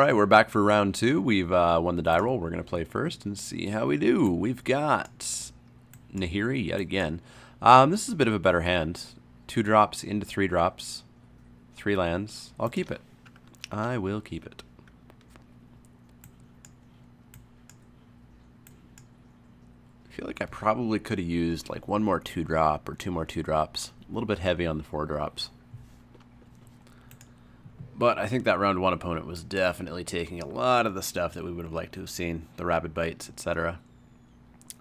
Alright, we're back for round two. We've won the die roll. We're going to play first and see how we do. We've got Nahiri yet again. This is a bit of a better hand. 2 drops into 3 drops. 3 lands. I'll keep it. I will keep it. I feel like I probably could have used like 1 more 2-drop or 2 more 2-drops. A little bit heavy on the 4 drops. But I think that round 1 opponent was definitely taking a lot of the stuff that we would have liked to have seen. The Rabid Bites, etc.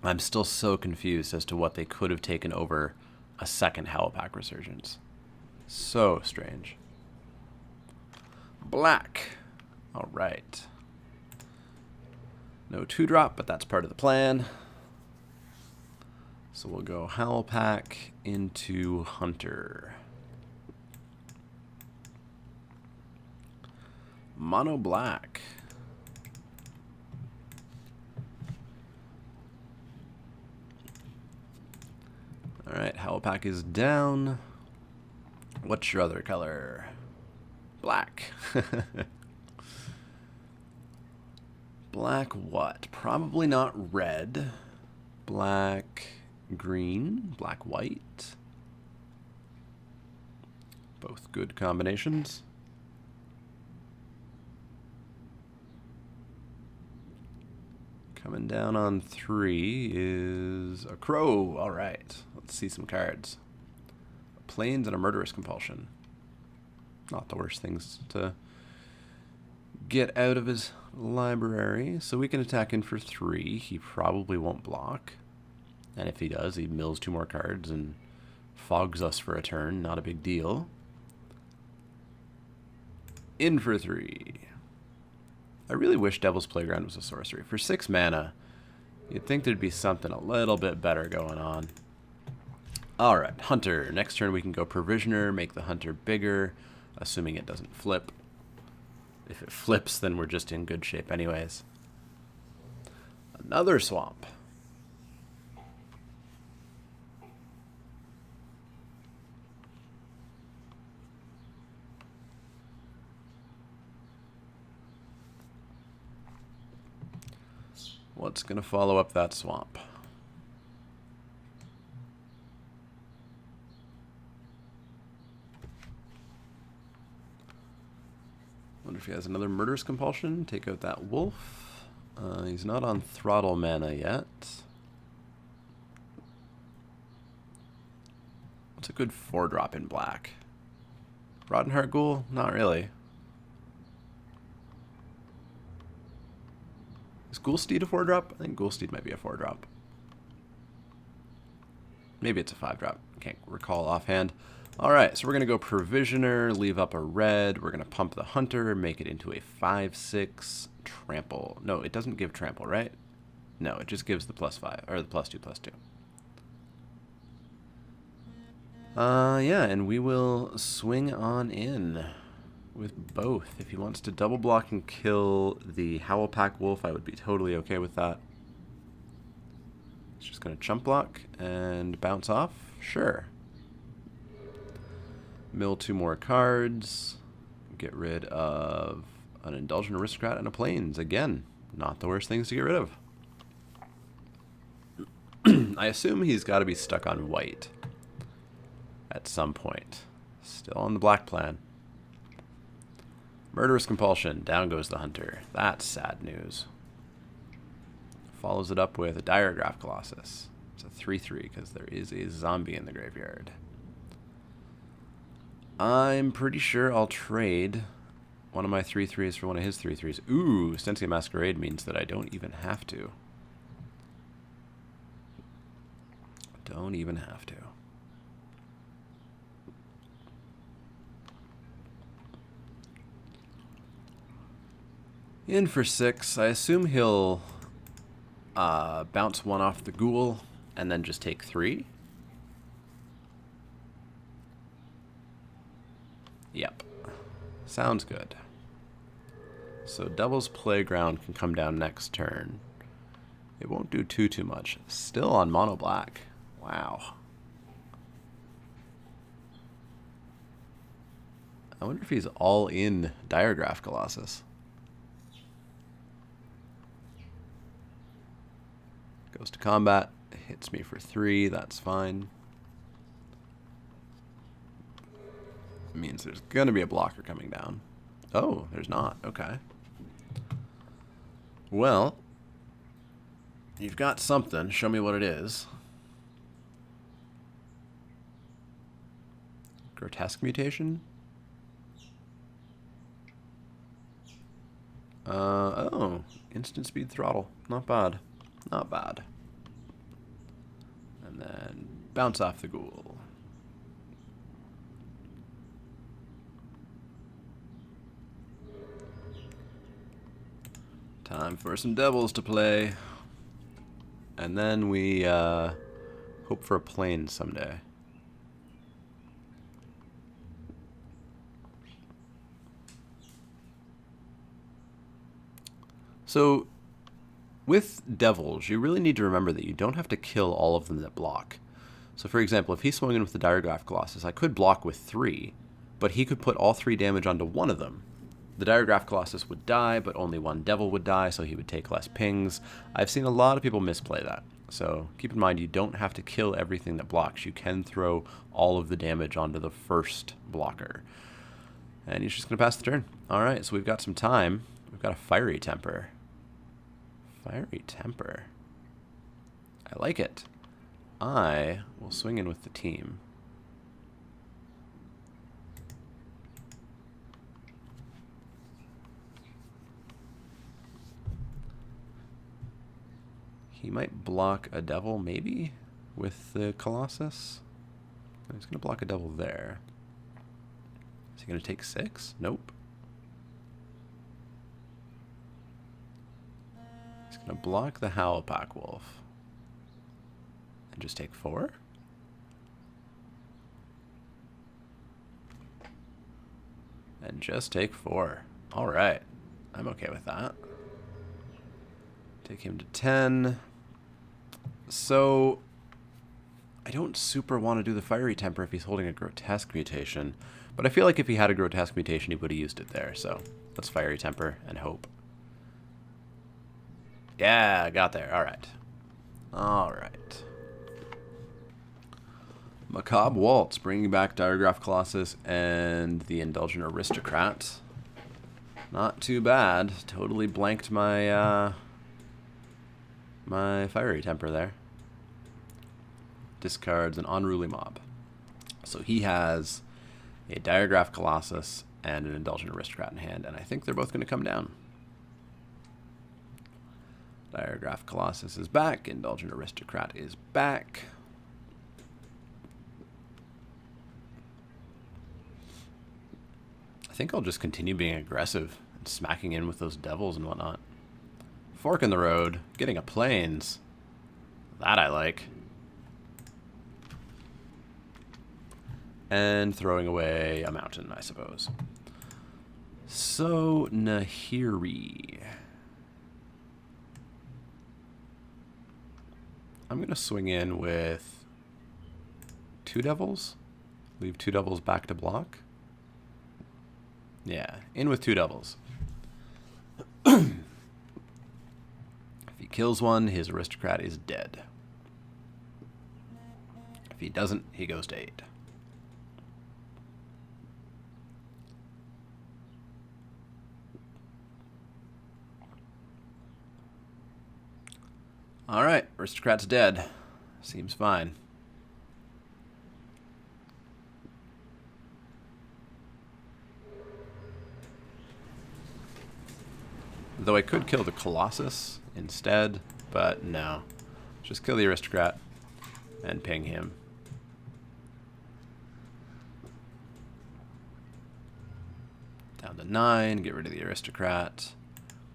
I'm still so confused as to what they could have taken over a second Howlpack Resurgence. So strange. Black. Alright. No 2-drop, but that's part of the plan. So we'll go Howlpack into Hunter. Mono black. Alright, Howlpack is down. What's your other color? Black. Black what? Probably not red. Black green. Black white. Both good combinations. Coming down on 3 is a crow. All right, let's see some cards. Plains and a Murderous Compulsion. Not the worst things to get out of his library. So we can attack in for 3. He probably won't block. And if he does, he mills 2 more cards and fogs us for a turn. Not a big deal. In for 3. I really wish Devil's Playground was a sorcery. For 6 mana, you'd think there'd be something a little bit better going on. Alright, Hunter. Next turn we can go Provisioner, make the Hunter bigger, assuming it doesn't flip. If it flips, then we're just in good shape anyways. Another Swamp. What's going to follow up that swamp? Wonder if he has another Murderous Compulsion. Take out that wolf. He's not on Throttle mana yet. What's a good 4-drop in black? Rotten Heart Ghoul? Not really. Is Ghoulsteed a 4-drop? I think Ghoulsteed might be a 4-drop. Maybe it's a 5-drop. Can't recall offhand. Alright, so we're going to go Provisioner, leave up a red. We're going to pump the Hunter, make it into a 5/6 Trample. No, it doesn't give Trample, right? No, it just gives the +5, or the +2/+2. Yeah, and we will swing on in with both. If he wants to double block and kill the Howlpack Wolf, I would be totally okay with that. He's just going to chump block and bounce off. Sure. Mill 2 more cards. Get rid of an Indulgent Aristocrat and a Plains. Again, not the worst things to get rid of. I assume he's got to be stuck on white at some point. Still on the black plan. Murderous Compulsion. Down goes the Hunter. That's sad news. Follows it up with a Diregraph Colossus. It's a 3/3 because there is a zombie in the graveyard. I'm pretty sure I'll trade one of my 3/3s for one of his 3/3s. Ooh, Stensia Masquerade means that I don't even have to. Don't even have to. In for 6. I assume he'll bounce 1 off the Ghoul and then just take 3. Yep. Sounds good. So Devil's Playground can come down next turn. It won't do too much. Still on mono black. Wow. I wonder if he's all in Diregraph Colossus. Goes to combat. Hits me for 3. That's fine. Means there's going to be a blocker coming down. Oh, there's not. Okay. Well, you've got something. Show me what it is. Grotesque mutation? Oh. Instant speed throttle. Not bad. Not bad. And then bounce off the ghoul. Time for some devils to play. And then we hope for a plane someday. So, with devils, you really need to remember that you don't have to kill all of them that block. So for example, if he swung in with the Diregraph Colossus, I could block with 3, but he could put all 3 damage onto one of them. The Diregraph Colossus would die, but only one devil would die, so he would take less pings. I've seen a lot of people misplay that. So keep in mind, you don't have to kill everything that blocks. You can throw all of the damage onto the first blocker. And he's just going to pass the turn. Alright, so we've got some time. We've got a Fiery Temper. Fiery Temper. I like it. I will swing in with the team. He might block a devil, maybe, with the Colossus. He's going to block a devil there. Is he going to take 6? Nope. He's going to block the Howlpack Wolf. And just take 4? And just take 4. Alright. I'm okay with that. Take him to 10. So, I don't super want to do the Fiery Temper if he's holding a Grotesque mutation. But I feel like if he had a Grotesque mutation, he would have used it there. So, let's Fiery Temper and hope. Yeah, got there. Alright. Alright. Macabre Waltz, bringing back Diregraph Colossus and the Indulgent Aristocrat. Not too bad. Totally blanked my my Fiery Temper there. Discards an Unruly Mob. So he has a Diregraph Colossus and an Indulgent Aristocrat in hand, and I think they're both going to come down. Diregraph Colossus is back. Indulgent Aristocrat is back. I think I'll just continue being aggressive and smacking in with those devils and whatnot. Fork in the road. Getting a plains. That I like. And throwing away a mountain, I suppose. So, Nahiri. I'm going to swing in with 2 devils. Leave 2 devils back to block. Yeah, in with 2 devils. If he kills one, his Aristocrat is dead. If he doesn't, he goes to 8. Alright, Aristocrat's dead. Seems fine. Though I could kill the Colossus instead, but no. Just kill the Aristocrat and ping him. Down to 9, get rid of the Aristocrat.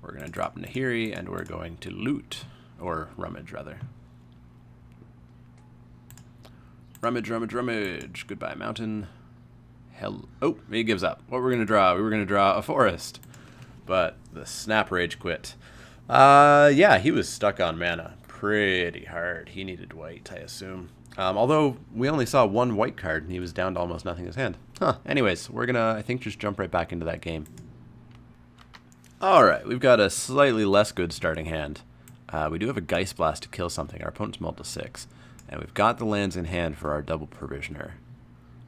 We're going to drop Nahiri and we're going to loot. Or rummage, rather. Rummage, rummage, rummage. Goodbye, mountain. Hell. Oh, he gives up. What we're going to draw? We were going to draw a forest. But the Snap Rage quit. Yeah, he was stuck on mana pretty hard. He needed white, I assume. Although we only saw 1 white card and he was down to almost nothing in his hand. Huh. Anyways, we're going to, I think, just jump right back into that game. Alright, we've got a slightly less good starting hand. We do have a Geist Blast to kill something. Our opponent's mulled to 6. And we've got the lands in hand for our double Provisioner.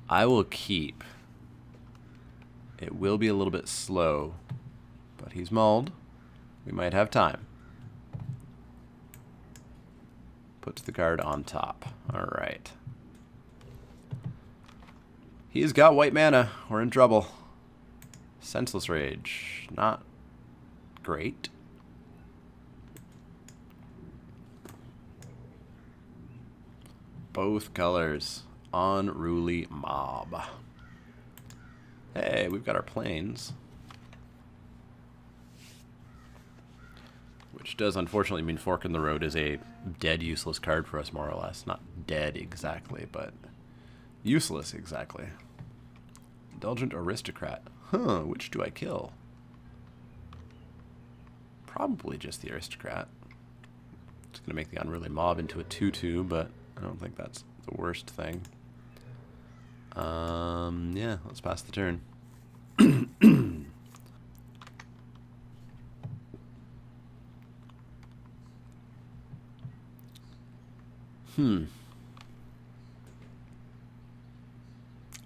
I will keep. It will be a little bit slow, but he's mulled. We might have time. Puts the card on top. Alright. He's got white mana. We're in trouble. Senseless Rage. Not great. Both colors. Unruly Mob. Hey, we've got our planes. Which does unfortunately mean Fork in the Road is a dead useless card for us, more or less. Not dead exactly, but useless exactly. Indulgent Aristocrat. Huh, which do I kill? Probably just the Aristocrat. It's going to make the Unruly Mob into a 2/2, but I don't think that's the worst thing. Yeah, let's pass the turn.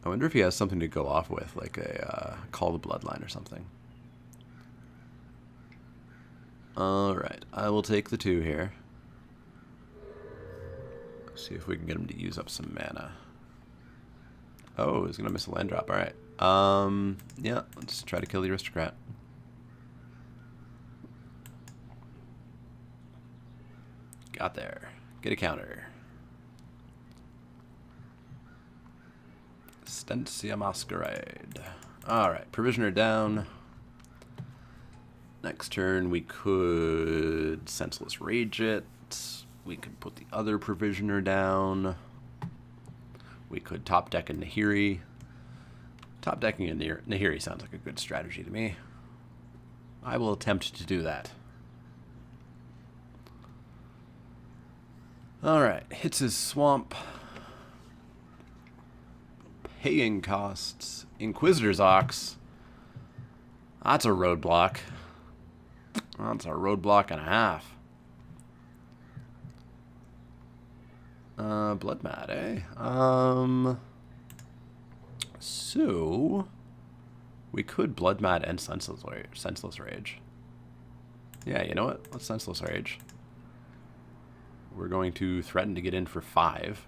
I wonder if he has something to go off with, like a Call the Bloodline or something. Alright, I will take the 2 here. See if we can get him to use up some mana. Oh, he's going to miss a land drop. Alright. Yeah, let's try to kill the Aristocrat. Got there. Get a counter. Stensia Masquerade. Alright, Provisioner down. Next turn we could Senseless Rage it. We could put the other Provisioner down. We could top deck a Nahiri. Top decking a Nahiri sounds like a good strategy to me. I will attempt to do that. Alright, hits his swamp. Paying costs. Inquisitor's Ox. That's a roadblock. That's a roadblock and a half. Blood Mad, eh? So we could Blood Mad and Senseless Rage. Yeah, you know what? Let's Senseless Rage. We're going to threaten to get in for 5.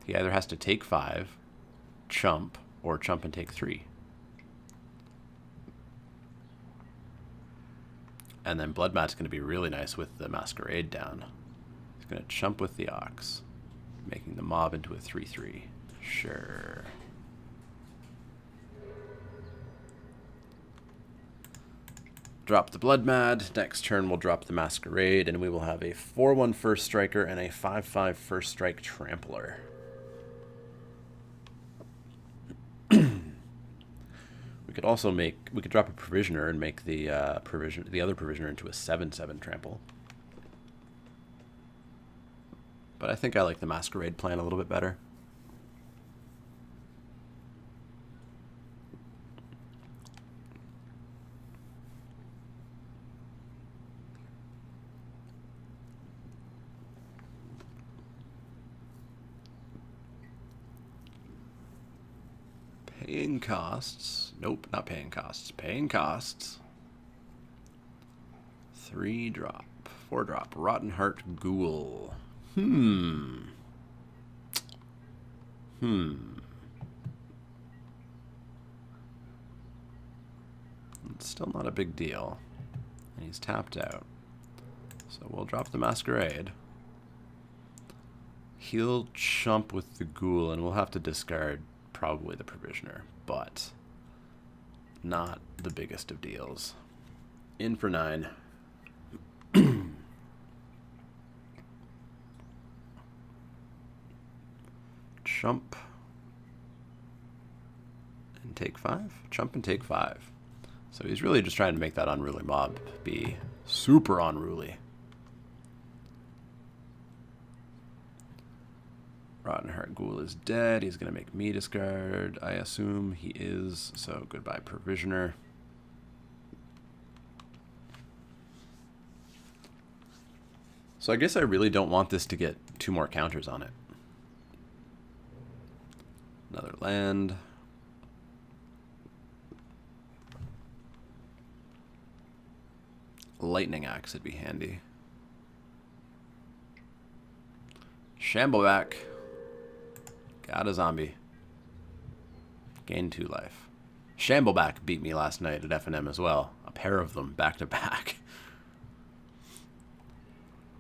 He either has to take 5, chump, or chump and take 3. And then Blood Mad's going to be really nice with the Masquerade down. He's going to chump with the Ox, making the mob into a 3/3. Sure. Drop the Blood Mad. Next turn we'll drop the Masquerade, and we will have a 4/1 First Striker and a 5/5 First Strike Trampler. We could drop a Provisioner and make the other Provisioner into a 7/7 Trample. But I think I like the Masquerade plan a little bit better. Paying costs. Nope, not paying costs. Paying costs. 3-drop. 4-drop. Rotten Heart Ghoul. It's still not a big deal. And he's tapped out. So we'll drop the Masquerade. He'll chump with the Ghoul, and we'll have to discard probably the Provisioner, but not the biggest of deals. In for 9. Chump and take 5? Chump and take 5. So he's really just trying to make that Unruly Mob be super unruly. Rotten Heart Ghoul is dead. He's going to make me discard. I assume he is. So goodbye, Provisioner. So I guess I really don't want this to get 2 more counters on it. Another land. Lightning Axe would be handy. Shambleback. Got a zombie. Gain 2 life. Shambleback beat me last night at F&M as well. A pair of them back to back.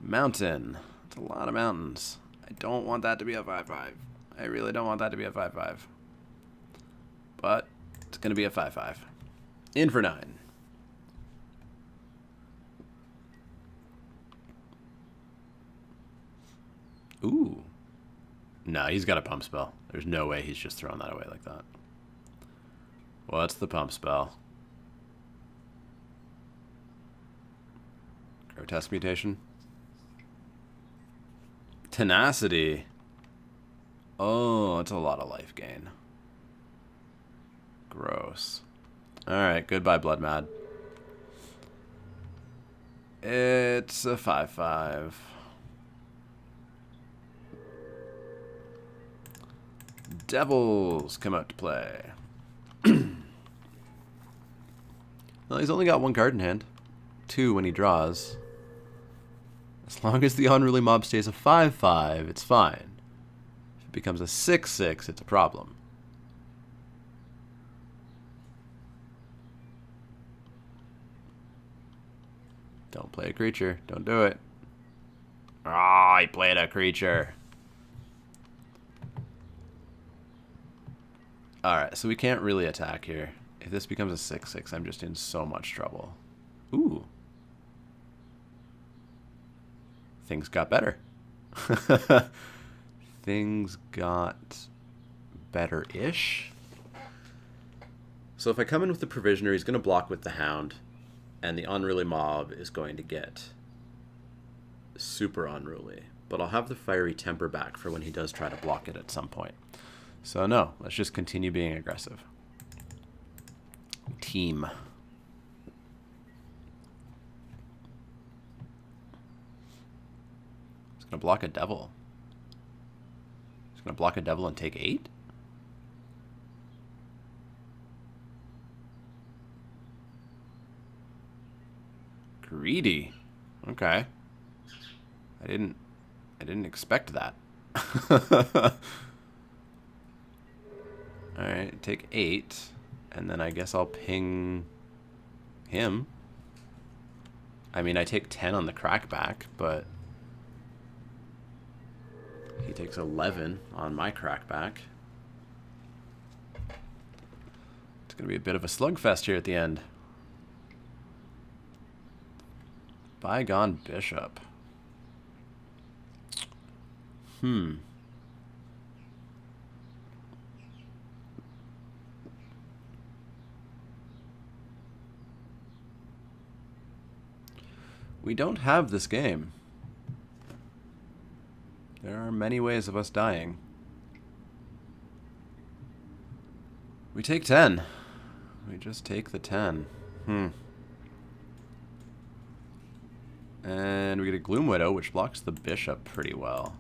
Mountain. That's a lot of mountains. I don't want that to be a 5-5. I really don't want that to be a 5-5. But it's going to be a 5-5. In for 9. Ooh. No, he's got a pump spell. There's no way he's just throwing that away like that. What's the pump spell? Grotesque mutation. Tenacity. Oh, it's a lot of life gain. Gross. Alright, goodbye, Blood Mad. It's a 5-5. Devils come out to play. Well, he's only got 1 card in hand. 2 when he draws. As long as the unruly mob stays a 5-5, it's fine. If it becomes a 6-6, it's a problem. Don't play a creature. Don't do it. Ah, he played a creature. Alright, so we can't really attack here. If this becomes a 6-6, I'm just in so much trouble. Ooh. Things got better. Things got better-ish. So if I come in with the Provisioner, he's going to block with the Hound, and the Unruly Mob is going to get super unruly. But I'll have the Fiery Temper back for when he does try to block it at some point. So no, let's just continue being aggressive. Team. It's going to block a devil. It's going to block a devil and take 8? Greedy. Okay. I didn't expect that. Alright, take 8. And then I guess I'll ping him. I mean, I take 10 on the crackback, but he takes 11 on my crackback. It's going to be a bit of a slugfest here at the end. Bygone Bishop. We don't have this game. There are many ways of us dying. We take 10. We just take the 10. And we get a Gloom Widow, which blocks the Bishop pretty well.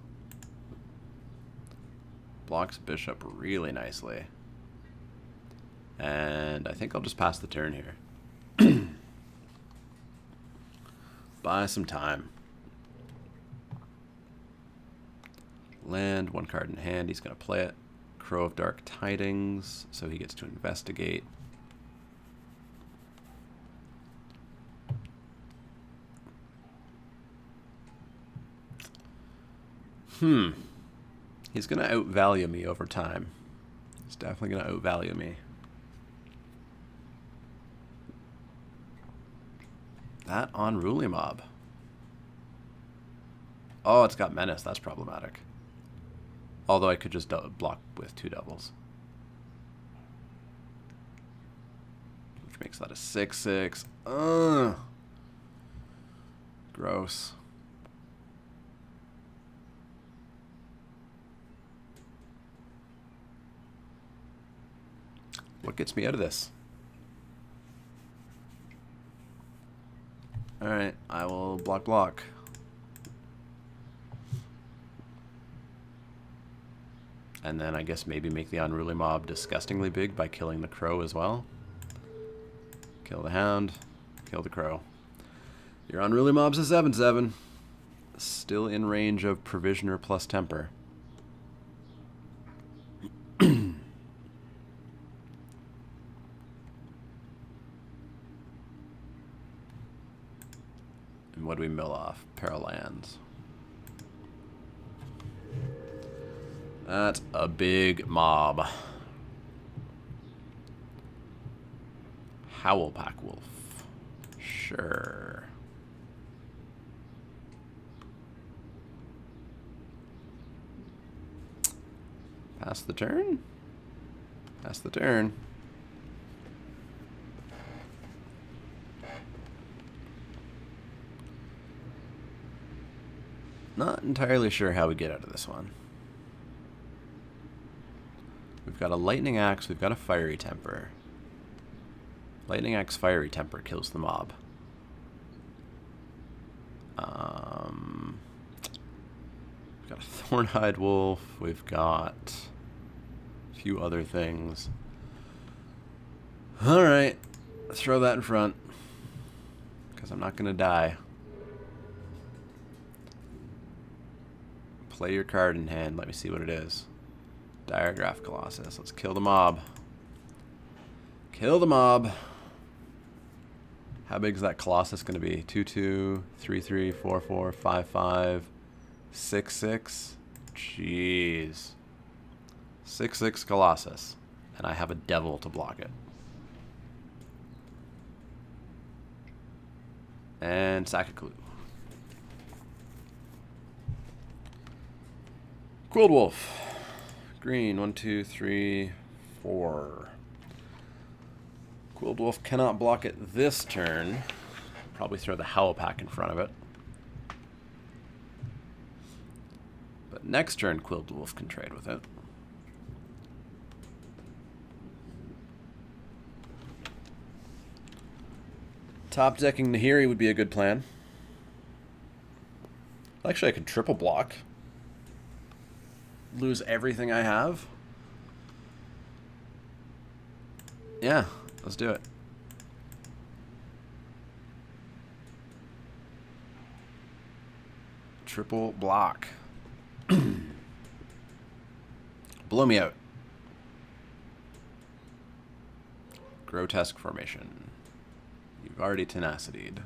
Blocks Bishop really nicely. And I think I'll just pass the turn here. Buy some time. Land, 1 card in hand. He's going to play it. Crow of Dark Tidings, so he gets to investigate. He's going to outvalue me over time. He's definitely going to outvalue me. That Unruly Mob. Oh, it's got Menace. That's problematic. Although I could just block with 2 devils. Which makes that a 6-6. Gross. What gets me out of this? Alright, I will block. And then I guess maybe make the unruly mob disgustingly big by killing the crow as well. Kill the hound, kill the crow. Your unruly mob's a 7/7. Still in range of Provisioner plus Temper. And what do we mill off? Paralands. That's a big mob. Howlpack Wolf. Sure. Pass the turn? Pass the turn. Not entirely sure how we get out of this one. We've got a Lightning Axe, we've got a Fiery Temper. Lightning Axe, Fiery Temper kills the mob. We've got a Thornhide Wolf, we've got a few other things. Alright, throw that in front, because I'm not going to die. Play your card in hand, let me see what it is. Diregraph Colossus, let's kill the mob. Kill the mob. How big is that Colossus going to be? 2/2, 3/3, 4/4, 5/5, 6/6. Jeez. 6/6 Colossus. And I have a devil to block it. And sack a clue. Quilled Wolf. Green, 1, 2, 3, 4. Quilled Wolf cannot block it this turn. Probably throw the Howlpack in front of it. But next turn, Quilled Wolf can trade with it. Top decking Nahiri would be a good plan. Actually, I could triple block. Lose everything I have. Yeah, let's do it. Triple block. Blow me out. Grotesque formation. You've already tenacity'd.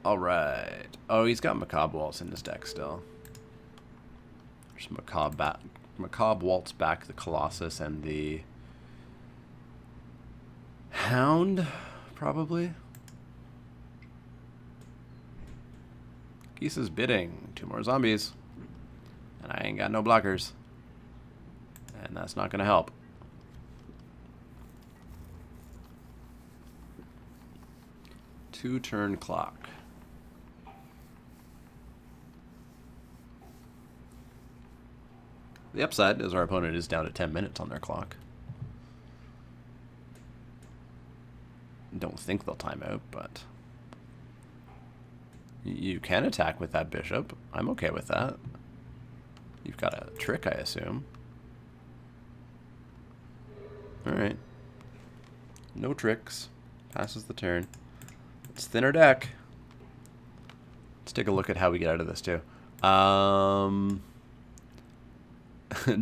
Alright. Oh, he's got Macabre Waltz in his deck still. Just Macabre Waltz back the Colossus and the Hound, probably. Geese's bidding. 2 more zombies. And I ain't got no blockers. And that's not gonna help. Two-turn clock. The upside is our opponent is down to 10 minutes on their clock. Don't think they'll time out, but you can attack with that bishop. I'm okay with that. You've got a trick, I assume. Alright. No tricks. Passes the turn. It's thinner deck. Let's take a look at how we get out of this, too.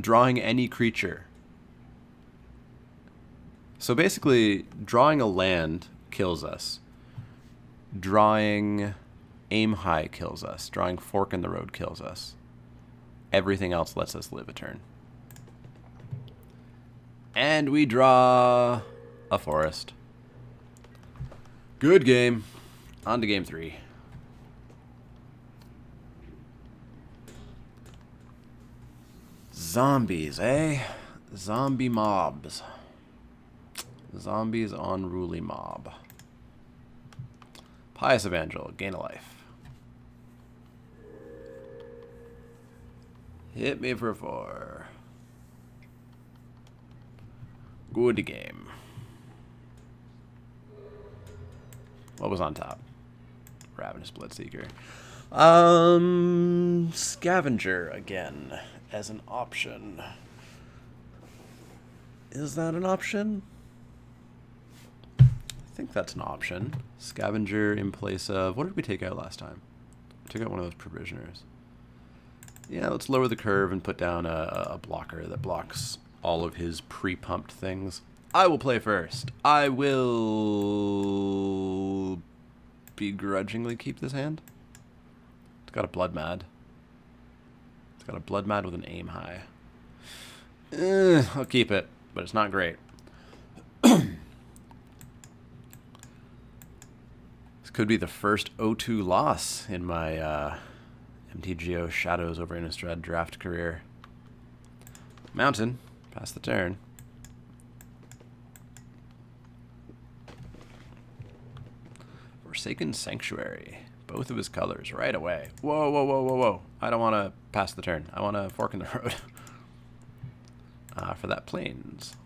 Drawing any creature. So basically, drawing a land kills us. Drawing aim high kills us. Drawing fork in the road kills us. Everything else lets us live a turn. And we draw a forest. Good game. On to game 3. Zombies, eh? Zombie mobs. Zombies on Ruly Mob. Pious Evangel, gain a life. Hit me for 4. Good game. What was on top? Ravenous Bloodseeker. Scavenger again as an option. Is that an option? I think that's an option. Scavenger in place of... What did we take out last time? We took out one of those provisioners. Yeah, let's lower the curve and put down a blocker that blocks all of his pre-pumped things. I will play first. I will begrudgingly keep this hand. It's got a Blood Mad. It's got a Blood Mad with an aim high. I'll keep it, but it's not great. This could be the first 0-2 loss in my MTGO Shadows over Innistrad draft career. Mountain, pass the turn. Forsaken Sanctuary. Both of his colors right away. Whoa, whoa, whoa, whoa, whoa. I don't want to pass the turn. I want to fork in the road. For that Plains.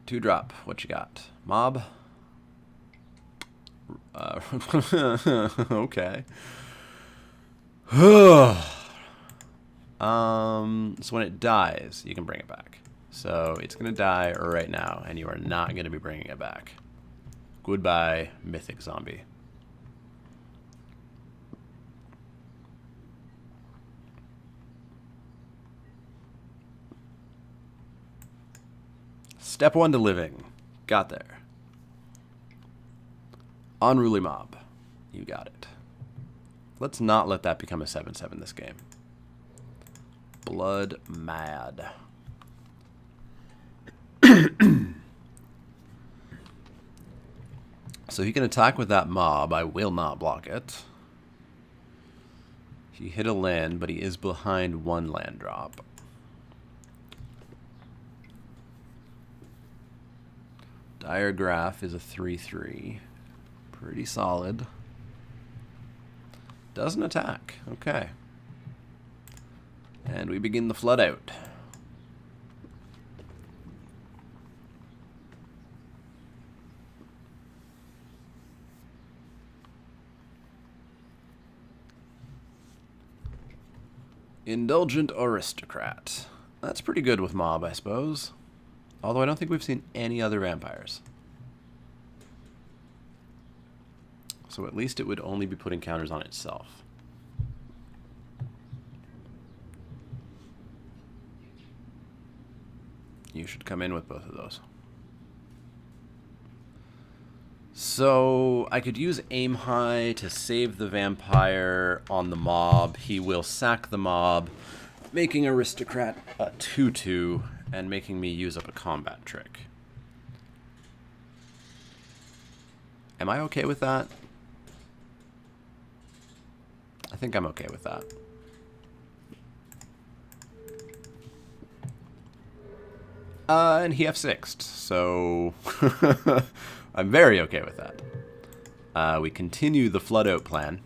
Two drop. What you got? Mob? Okay. So when it dies, you can bring it back. So it's going to die right now, and you are not going to be bringing it back. Goodbye, Mythic Zombie. Step 1 to living. Got there. Unruly Mob. You got it. Let's not let that become a 7/7 this game. Blood Mad. So he can attack with that mob. I will not block it. He hit a land, but he is behind one land drop. Diregraph is a 3/3. Pretty solid. Doesn't attack. Okay. And we begin the flood out. Indulgent Aristocrat. That's pretty good with mob, I suppose. Although I don't think we've seen any other vampires. So at least it would only be putting counters on itself. You should come in with both of those. So I could use aim high to save the vampire on the mob. He will sack the mob, making Aristocrat a 2/2 and making me use up a combat trick. Am I okay with that? I think I'm okay with that. And he F6'd, so I'm very okay with that. We continue the flood out plan.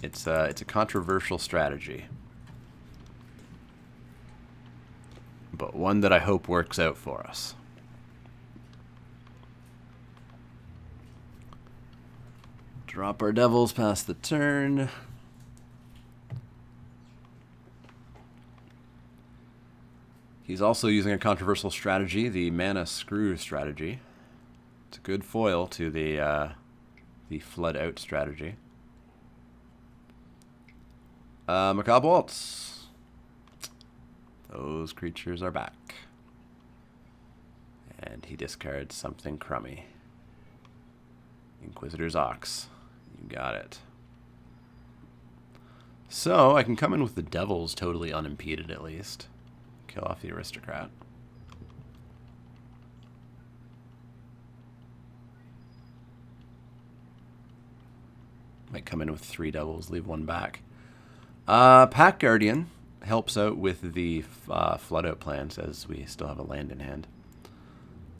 It's a controversial strategy, but one that I hope works out for us. Drop our devils past the turn. He's also using a controversial strategy, the mana screw strategy. It's a good foil to the flood out strategy. Macabre Waltz. Those creatures are back. And he discards something crummy. Inquisitor's Ox. You got it. So I can come in with the devils totally unimpeded at least. Kill off the Aristocrat. Might come in with 3 devils, leave 1 back. Pack Guardian helps out with the flood out plans as we still have a land in hand.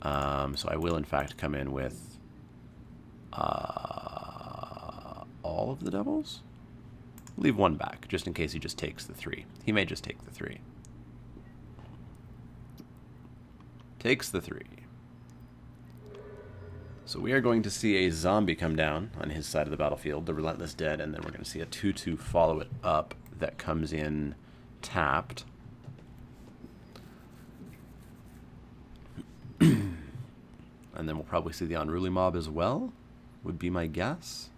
So I will in fact come in with all of the devils. Leave 1 back just in case he just takes the 3. He may just take the 3. Takes the 3. So we are going to see a zombie come down on his side of the battlefield, the Relentless Dead, and then we're going to see a 2/2 follow it up that comes in tapped. And then we'll probably see the Unruly Mob as well, would be my guess.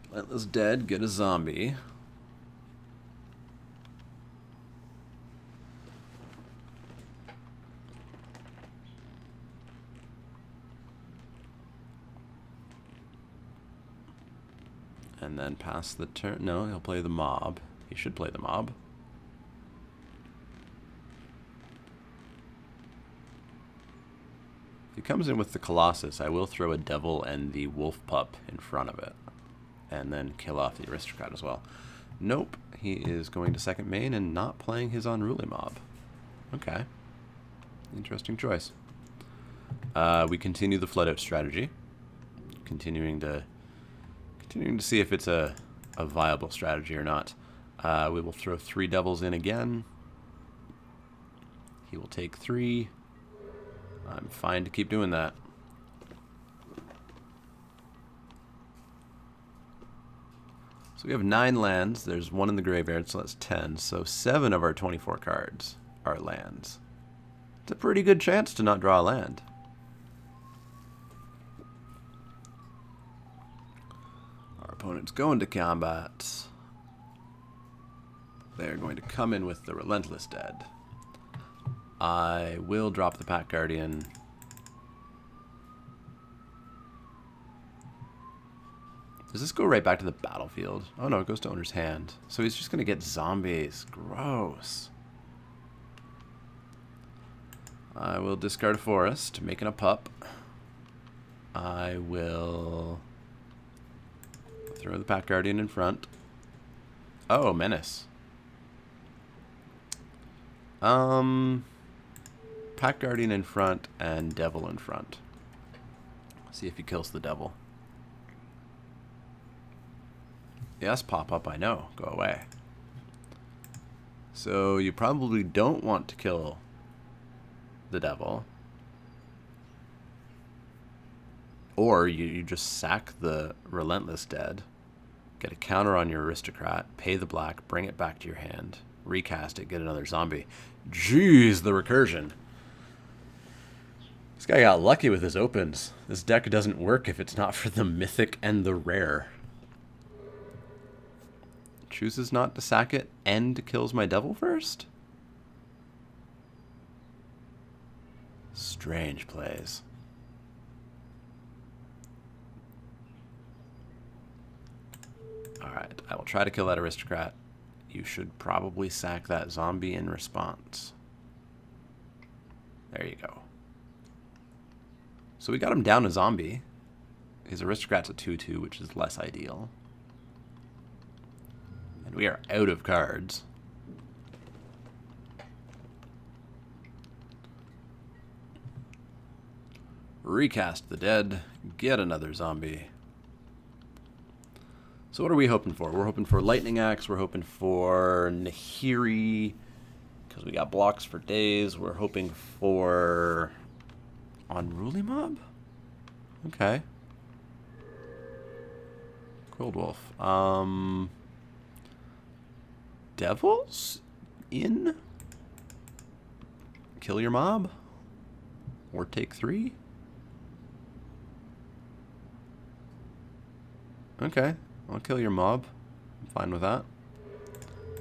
Relentless Dead, get a zombie. And then pass the turn. No, he'll play the mob. He should play the mob. If he comes in with the Colossus, I will throw a Devil and the Wolf Pup in front of it. And then kill off the Aristocrat as well. Nope, he is going to second main and not playing his Unruly Mob. Okay. Interesting choice. We continue the flood out strategy. Continuing to see if it's a viable strategy or not. We will throw 3 devils in again. He will take 3. I'm fine to keep doing that. So we have 9 lands. There's 1 in the graveyard, so that's 10. So 7 of our 24 cards are lands. It's a pretty good chance to not draw a land. Opponent's going to combat. They're going to come in with the Relentless Dead. I will drop the Pack Guardian. Does this go right back to the battlefield? Oh no, it goes to owner's hand. So he's just going to get zombies. Gross. I will discard a forest, making a pup. I will throw the Pack Guardian in front. Oh, Menace. Pack Guardian in front and Devil in front. See if he kills the Devil. Yes, pop up, I know. Go away. So you probably don't want to kill the Devil. Or you just sack the Relentless Dead, get a counter on your Aristocrat, pay the black, bring it back to your hand, recast it, get another zombie. Jeez, the recursion. This guy got lucky with his opens. This deck doesn't work if it's not for the mythic and the rare. Chooses not to sack it and kills my Devil first? Strange plays. Alright, I will try to kill that Aristocrat. You should probably sack that zombie in response. There you go. So we got him down a zombie. His Aristocrat's a 2/2, which is less ideal. And we are out of cards. Recast the dead. Get another zombie. So what are we hoping for? We're hoping for Lightning Axe. We're hoping for Nahiri, because we got blocks for days. We're hoping for Unruly Mob? Okay. Cold Wolf. Devils? In? Kill your mob? Or take 3? Okay. I'll kill your mob. I'm fine with that.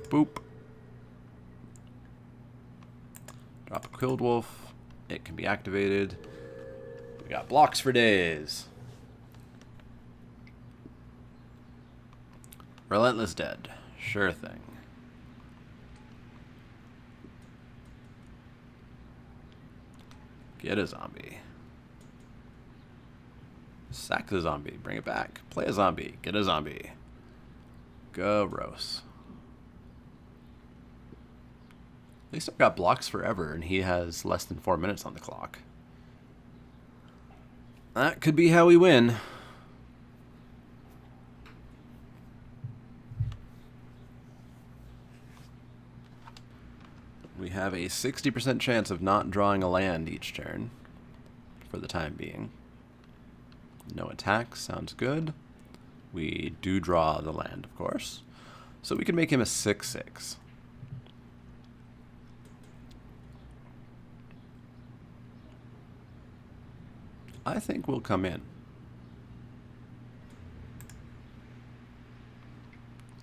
Boop. Drop a Cold Wolf. It can be activated. We got blocks for days. Relentless Dead. Sure thing. Get a zombie. Sack the zombie. Bring it back. Play a zombie. Get a zombie. Gross. At least I've got blocks forever, and he has less than 4 minutes on the clock. That could be how we win. We have a 60% chance of not drawing a land each turn, for the time being. No attacks, sounds good. We do draw the land, of course. So we can make him a 6/6. I think we'll come in.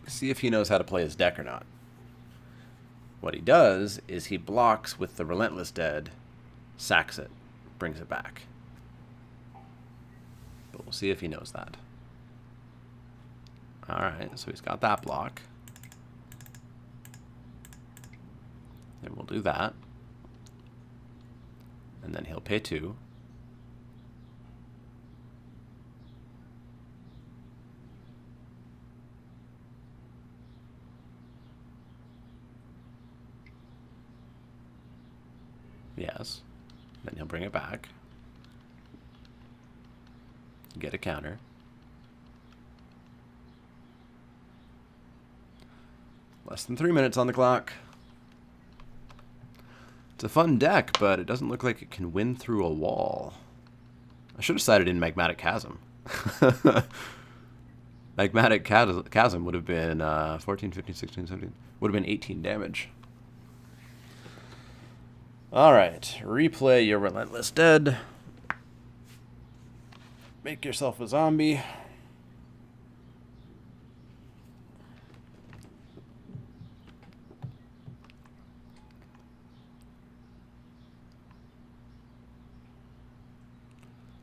See if he knows how to play his deck or not. What he does is he blocks with the Relentless Dead, sacks it, brings it back. But we'll see if he knows that. Alright, so he's got that block. Then we'll do that. And then he'll pay 2. Yes. Then he'll bring it back. Get a counter. Less than 3 minutes on the clock. It's a fun deck, but it doesn't look like it can win through a wall. I should have sided in Magmatic Chasm. Magmatic Chasm would have been 14, 15, 16, 17. Would have been 18 damage. Alright, replay your Relentless Dead. Make yourself a zombie.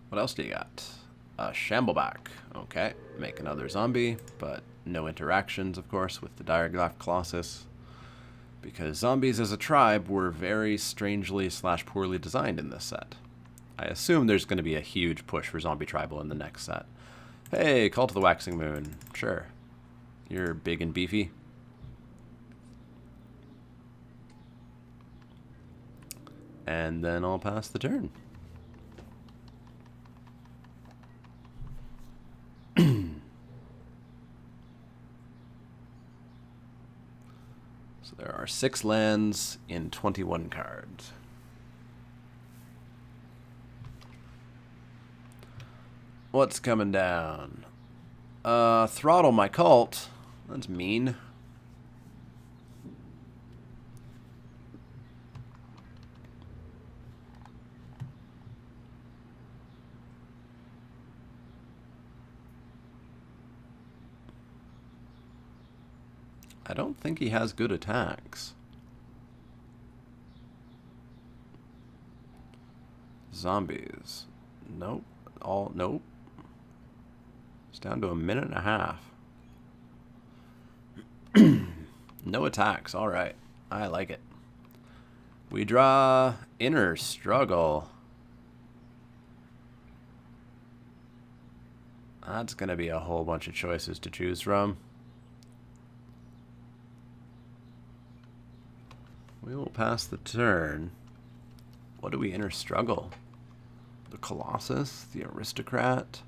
What else do you got? A Shambleback. Okay, make another zombie, but no interactions, of course, with the Direglaf Colossus. Because zombies as a tribe were very strangely / poorly designed in this set. I assume there's going to be a huge push for zombie tribal in the next set. Hey, Call to the Waxing Moon. Sure. You're big and beefy. And then I'll pass the turn. So there are 6 lands in 21 cards. What's coming down? Throttle my cult. That's mean. I don't think he has good attacks. Zombies. Nope. Nope. It's down to a minute and a half. No attacks. All right. I like it. We draw Inner Struggle. That's going to be a whole bunch of choices to choose from. We will pass the turn. What do we Inner Struggle? The Colossus? The Aristocrat?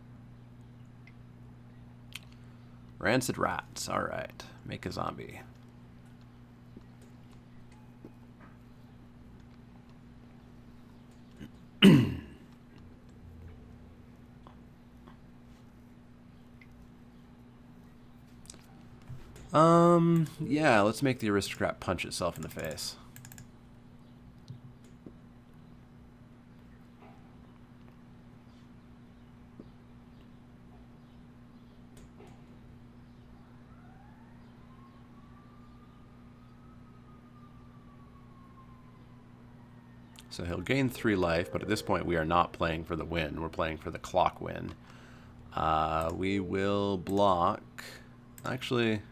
Rancid Rats. Alright. Make a zombie. Yeah, let's make the Aristocrat punch itself in the face. So he'll gain 3 life, but at this point we are not playing for the win. We're playing for the clock win. We will block... Actually...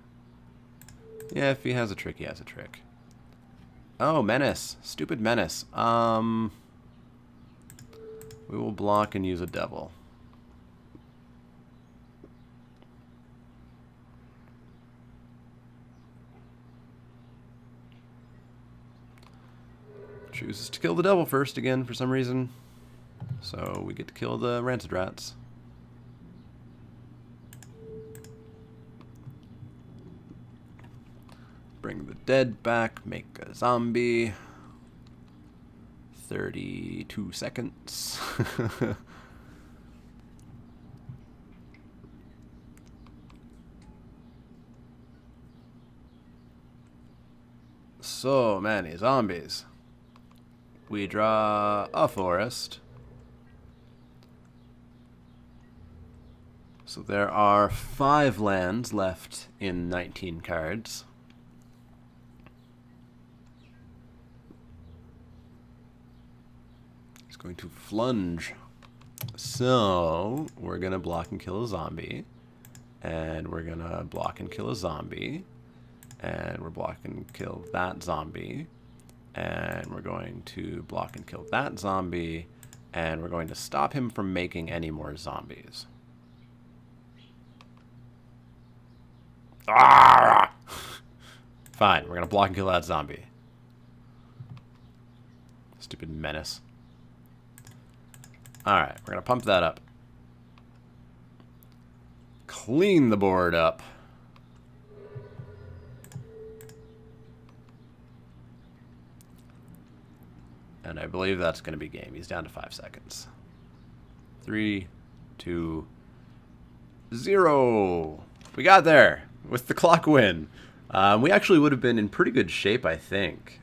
Yeah, if he has a trick, he has a trick. Oh, Menace. Stupid Menace. We will block and use a Devil. Chooses to kill the Devil first again for some reason. So we get to kill the Rancid Rats. Bring the dead back, make a zombie. 32 seconds. So many zombies. We draw a forest. So there are 5 lands left in 19 cards. He's going to flunge. So we're going to block and kill a zombie. And we're going to block and kill a zombie. And we're blocking and kill that zombie. And we're going to block and kill that zombie. And we're going to stop him from making any more zombies. Ah! Fine, we're going to block and kill that zombie. Stupid menace. Alright, we're going to pump that up. Clean the board up. And I believe that's going to be game. He's down to 5 seconds. 3, 2, 0. We got there with the clock win. We actually would have been in pretty good shape, I think.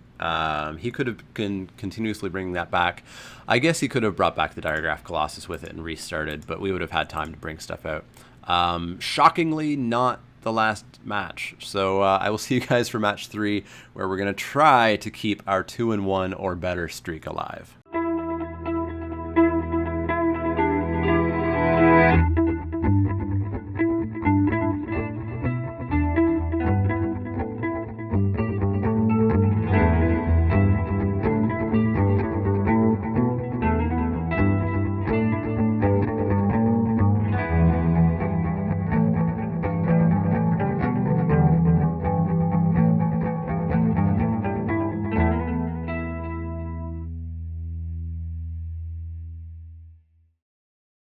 He could have been continuously bringing that back. I guess he could have brought back the Diregraph Colossus with it and restarted, but we would have had time to bring stuff out. Shockingly, not the last match. So I will see you guys for match 3, where we're going to try to keep our 2-1 or better streak alive.